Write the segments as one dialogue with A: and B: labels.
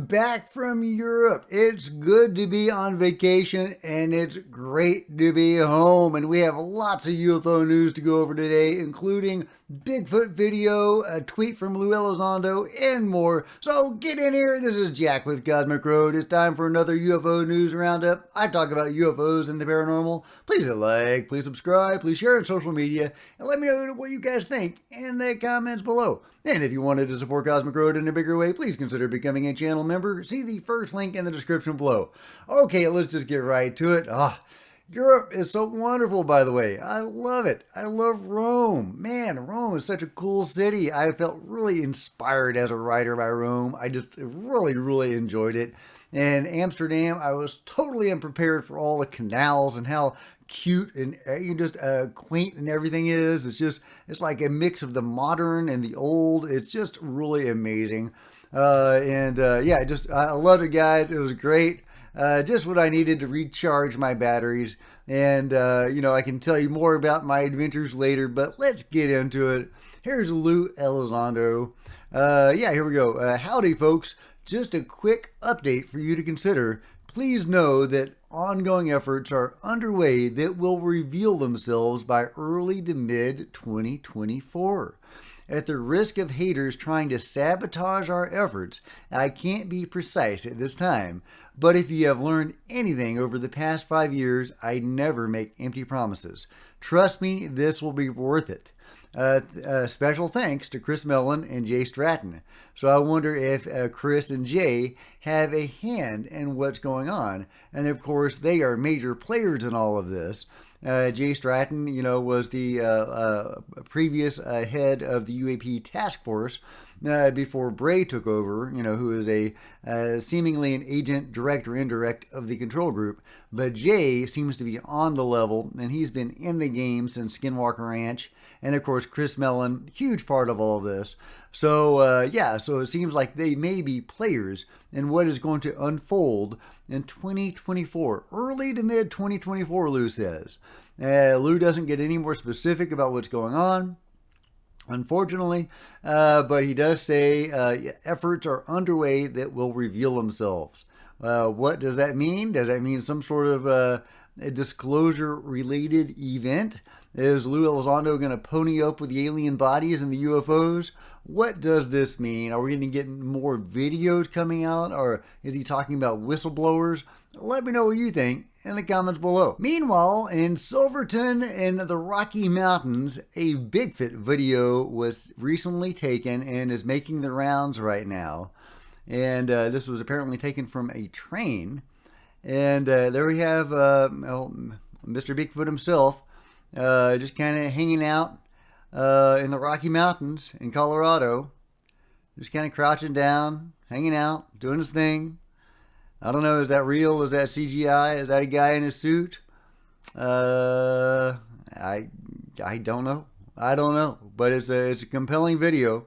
A: back from Europe. It's good to be on vacation and it's great to be home. And we have lots of UFO news to go over today, including Bigfoot video, a tweet from Lue Elizondo, and more. So get in here. This is Jack with Cosmic Road. It's time for another UFO news roundup. I talk about UFOs and the paranormal. Please hit like, please subscribe, please share on social media, and let me know what you guys think in the comments below. And if you wanted to support Cosmic Road in a bigger way, please consider becoming a channel member. See the first link in the description below. Okay, let's just get right to it. Europe is so wonderful, by the way. I love it. I love Rome. Man, Rome is such a cool city. I felt really inspired as a writer by Rome. I just really enjoyed it. And Amsterdam, I was totally unprepared for all the canals and how cute and just quaint and everything is. It's like a mix of the modern and the old. It's just really amazing. I loved it, guys. It was great. Just what I needed to recharge my batteries. And, I can tell you more about my adventures later, but let's get into it. Here's Lue Elizondo. Here we go. Howdy, folks. Just a quick update for you to consider. Please know that ongoing efforts are underway that will reveal themselves by early to mid 2024. At the risk of haters trying to sabotage our efforts, I can't be precise at this time, but if you have learned anything over the past 5 years, I never make empty promises. Trust me, this will be worth it. Special thanks to Chris Mellon and Jay Stratton. So I wonder if Chris and Jay have a hand in what's going on. And of course, they are major players in all of this. Jay Stratton, was the previous head of the U.A.P. task force before Bray took over, who is seemingly an agent, direct or indirect, of the control group. But Jay seems to be on the level, and he's been in the game since Skinwalker Ranch. And of course, Chris Mellon, huge part of all of this. So so it seems like they may be players in what is going to unfold in 2024, early to mid 2024, Lue says. Lue doesn't get any more specific about what's going on, unfortunately, but he does say efforts are underway that will reveal themselves. What does that mean? Does that mean some sort of a disclosure-related event? Is Lue Elizondo going to pony up with the alien bodies and the UFOs? What does this mean? Are we going to get more videos coming out? Or is he talking about whistleblowers? Let me know what you think in the comments below. Meanwhile, in Silverton in the Rocky Mountains, a Bigfoot video was recently taken and is making the rounds right now. And this was apparently taken from a train. And there we have Mr. Bigfoot himself, just kind of hanging out in the Rocky Mountains in Colorado, just kind of crouching down, hanging out, doing his thing. I don't know, is that real? Is that CGI? Is that a guy in a suit? I don't know. I don't know, but it's a compelling video.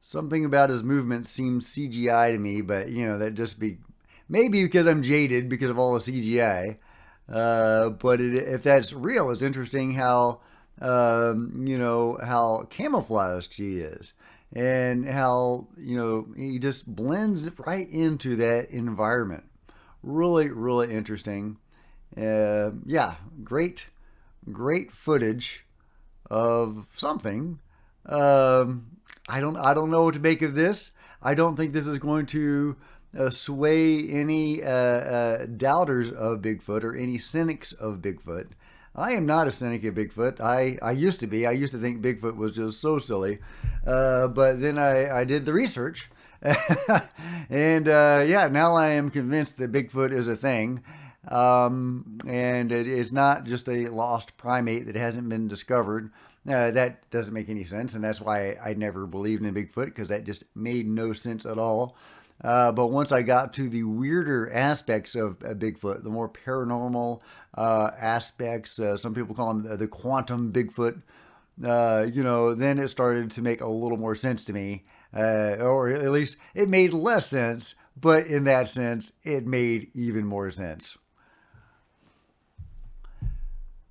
A: Something about his movement seems CGI to me, but that just be maybe because I'm jaded because of all the CGI. But if that's real, it's interesting how how camouflaged he is, and how he just blends right into that environment. Really interesting. Great footage of something. I don't know what to make of this. I don't think this is going to sway any doubters of Bigfoot or any cynics of Bigfoot. I am not a cynic of Bigfoot. I used to be. I used to think Bigfoot was just so silly. But then I did the research. And now I am convinced that Bigfoot is a thing. And it is not just a lost primate that hasn't been discovered. That doesn't make any sense, and that's why I never believed in Bigfoot, because that just made no sense at all. But once I got to the weirder aspects of Bigfoot, the more paranormal aspects, some people call them the quantum Bigfoot, then it started to make a little more sense to me, or at least it made less sense, but in that sense, it made even more sense.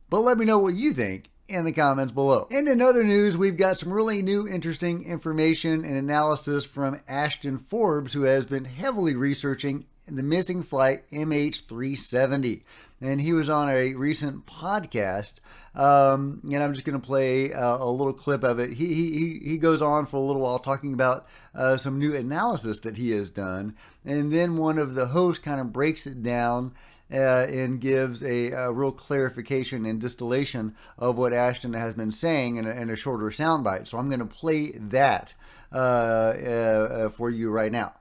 A: But let me know what you think in the comments below. And in other news, we've got some really new interesting information and analysis from Ashton Forbes, who has been heavily researching the missing flight MH-370. And he was on a recent podcast, and I'm just going to play a little clip of it. He goes on for a little while talking about some new analysis that he has done, and then one of the hosts kind of breaks it down and gives a real clarification and distillation of what Ashton has been saying in a shorter soundbite. So I'm going to play that for you right now.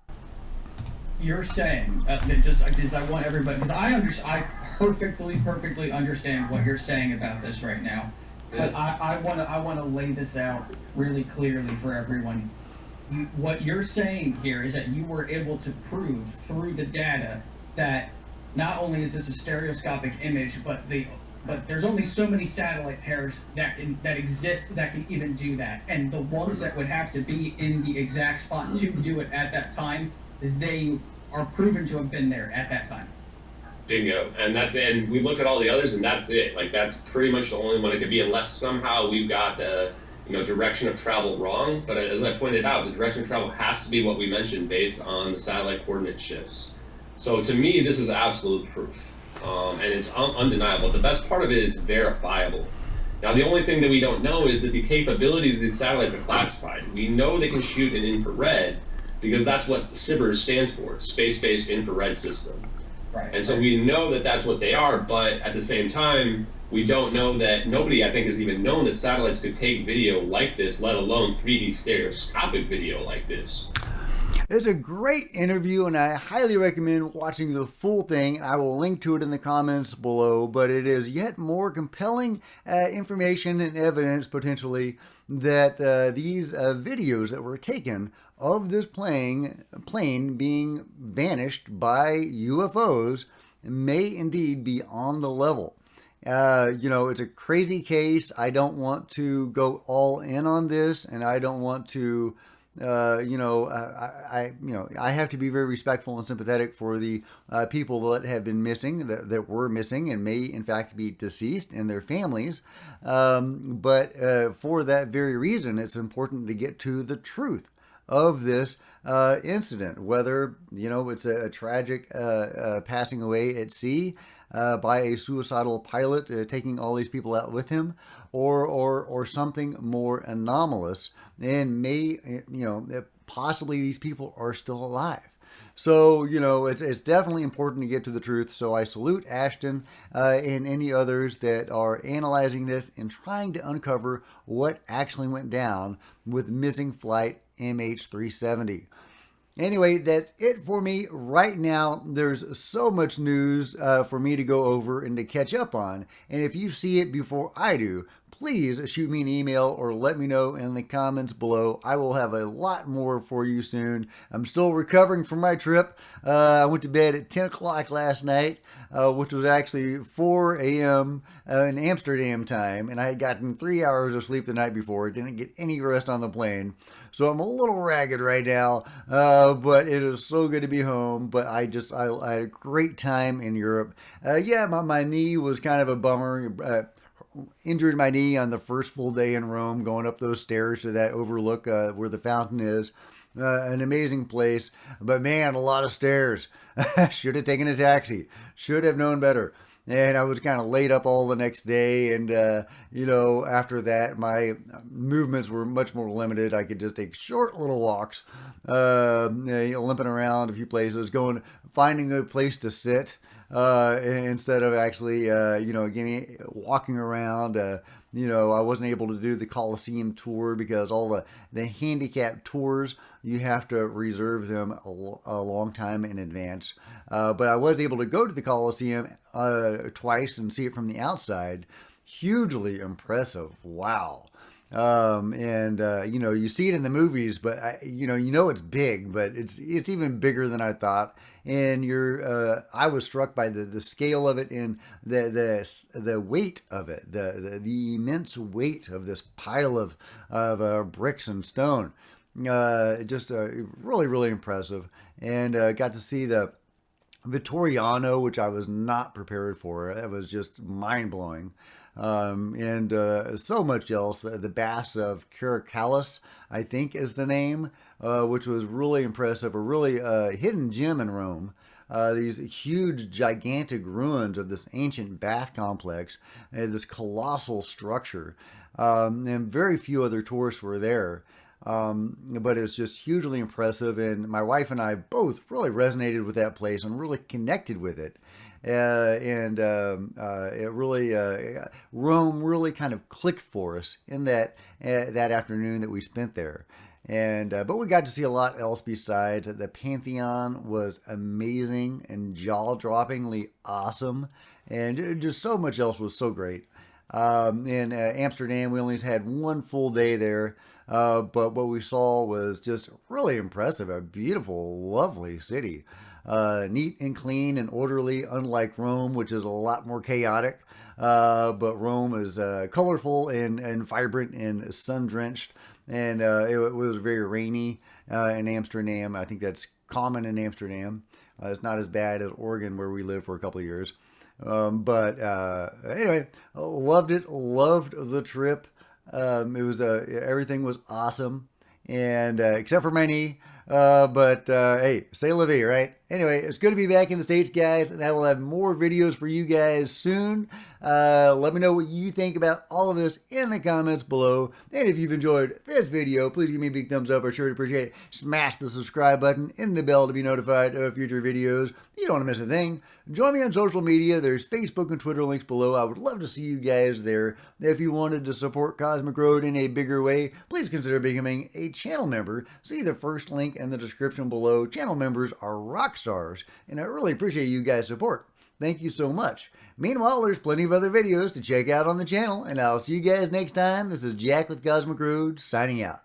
B: You're saying that just because I want everybody, because I perfectly understand what you're saying about this right now, but I want to lay this out really clearly for everyone. What you're saying here is that you were able to prove through the data that not only is this a stereoscopic image, but there's only so many satellite pairs that exist that can even do that, and the ones that would have to be in the exact spot to do it at that time, they are proven to have been there at that time.
C: Bingo. And we look at all the others, and that's it. Like, that's pretty much the only one it could be, unless somehow we've got the direction of travel wrong. But as I pointed out, the direction of travel has to be what we mentioned based on the satellite coordinate shifts. So to me, this is absolute proof, and it's undeniable. The best part of it is verifiable. Now, the only thing that we don't know is that the capabilities of these satellites are classified. We know they can shoot in infrared, because that's what SBIRS stands for, Space-Based Infrared System.
B: Right.
C: And so we know that that's what they are, but at the same time, we don't know that, nobody I think has even known that satellites could take video like this, let alone 3D stereoscopic video like this.
A: It's a great interview, and I highly recommend watching the full thing. I will link to it in the comments below, but it is yet more compelling information and evidence, potentially, that these videos that were taken of this plane being vanished by UFOs may indeed be on the level. It's a crazy case. I don't want to go all in on this, and I don't want to I have to be very respectful and sympathetic for the people that have been missing, that were missing and may in fact be deceased, and their families. But for that very reason, it's important to get to the truth of this incident, whether it's a tragic passing away at sea by a suicidal pilot taking all these people out with him, or something more anomalous, and possibly these people are still alive. So, it's definitely important to get to the truth. So I salute Ashton and any others that are analyzing this and trying to uncover what actually went down with missing flight MH-370. Anyway, that's it for me right now. There's so much news for me to go over and to catch up on. And if you see it before I do, please shoot me an email or let me know in the comments below. I will have a lot more for you soon. I'm still recovering from my trip. I went to bed at 10 o'clock last night, which was actually 4 a.m. In Amsterdam time, and I had gotten 3 hours of sleep the night before. Didn't get any rest on the plane. So I'm a little ragged right now, but it is so good to be home. But I had a great time in Europe. My knee was kind of a bummer. Injured my knee on the first full day in Rome, going up those stairs to that overlook where the fountain is. An amazing place, but man, a lot of stairs. Should have taken a taxi. Should have known better. And I was kind of laid up all the next day, and after that, my movements were much more limited. I could just take short little walks, limping around a few places, finding a place to sit instead of actually, walking around. I wasn't able to do the Coliseum tour because all the handicap tours, you have to reserve them a long time in advance. But I was able to go to the Coliseum twice and see it from the outside. Hugely impressive. Wow. You see it in the movies, but it's big, but it's even bigger than I thought. And I was struck by the scale of it and the weight of it, the immense weight of this pile of bricks and stone. Really, really impressive. And got to see the Vittoriano, which I was not prepared for. It was just mind blowing. and so much else. The Baths of Caracalis, I think, is the name, which was really impressive. A really hidden gem in Rome. These huge, gigantic ruins of this ancient bath complex, this colossal structure, and very few other tourists were there. But it's just hugely impressive, and my wife and I both really resonated with that place and really connected with it. And it really Rome really kind of clicked for us in that afternoon that we spent there. And but we got to see a lot else besides. The Pantheon was amazing and jaw-droppingly awesome, and just so much else was so great. In Amsterdam, we only had one full day there, but what we saw was just really impressive. A beautiful, lovely city. Neat and clean and orderly, unlike Rome, which is a lot more chaotic. But Rome is colorful and vibrant and sun-drenched, and it was very rainy in Amsterdam. I think that's common in Amsterdam. It's not as bad as Oregon, where we lived for a couple of years. But anyway, loved it. Loved the trip. It was everything was awesome, and except for my knee. But hey, c'est la vie, right? Anyway, it's good to be back in the States, guys, and I will have more videos for you guys soon. Let me know what you think about all of this in the comments below. And if you've enjoyed this video, please give me a big thumbs up. I sure appreciate it. Smash the subscribe button and the bell to be notified of future videos. You don't want to miss a thing. Join me on social media. There's Facebook and Twitter links below. I would love to see you guys there. If you wanted to support Cosmic Road in a bigger way, please consider becoming a channel member. See the first link in the description below. Channel members are rock stars, and I really appreciate you guys' support. Thank you so much. Meanwhile, there's plenty of other videos to check out on the channel, and I'll see you guys next time. This is Jack with Cosmic Road, signing out.